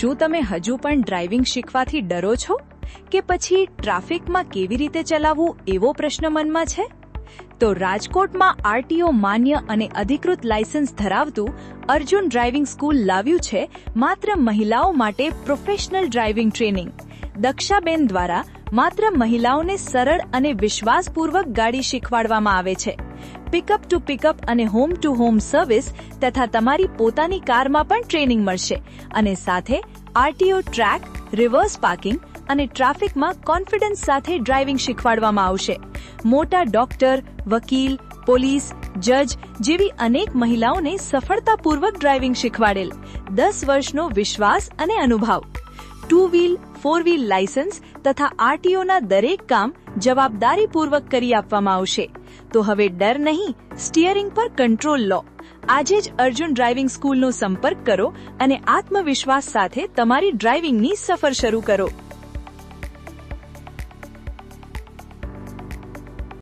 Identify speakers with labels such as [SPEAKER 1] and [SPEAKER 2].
[SPEAKER 1] શું તમે હજુ પણ ડ્રાઇવિંગ શીખવાથી ડરો છો કે પછી ટ્રાફિકમાં કેવી રીતે ચલાવવું એવો પ્રશ્ન મનમાં છે? તો રાજકોટમાં આરટીઓ માન્ય અને અધિકૃત લાયસન્સ ધરાવતું અર્જુન ડ્રાઇવિંગ સ્કૂલ લાવ્યું છે માત્ર મહિલાઓ માટે પ્રોફેશનલ ડ્રાઇવિંગ ટ્રેનિંગ. દક્ષાબેન દ્વારા માત્ર મહિલાઓને સરળ અને વિશ્વાસપૂર્વક ગાડી શીખવાડવામાં આવે છે. પિકઅપ ટુ પિકઅપ અને હોમ ટુ હોમ સર્વિસ તથા તમારી પોતાની કારમાં પણ ટ્રેનિંગ મળશે અને સાથે આરટીઓ ટ્રેક, રિવર્સ પાર્કિંગ અને ટ્રાફિકમાં કોન્ફિડન્સ સાથે ડ્રાઇવિંગ શીખવાડવામાં આવશે. મોટા ડોક્ટર, વકીલ, પોલીસ, જજ જેવી અનેક મહિલાઓને સફળતાપૂર્વક ડ્રાઇવિંગ શીખવાડેલ. 10 વર્ષનો વિશ્વાસ અને અનુભવ. 2 વ્હીલ, 4 વ્હીલ લાયસન્સ તથા આરટીઓના દરેક કામ જવાબદારીપૂર્વક કરી આપવામાં આવશે. તો હવે ડર નહીં, સ્ટીયરિંગ પર કંટ્રોલ લો. આજે જ અર્જુન ડ્રાઇવિંગ સ્કૂલનો સંપર્ક કરો અને આત્મવિશ્વાસ સાથે તમારી ડ્રાઇવિંગની સફર શરૂ કરો.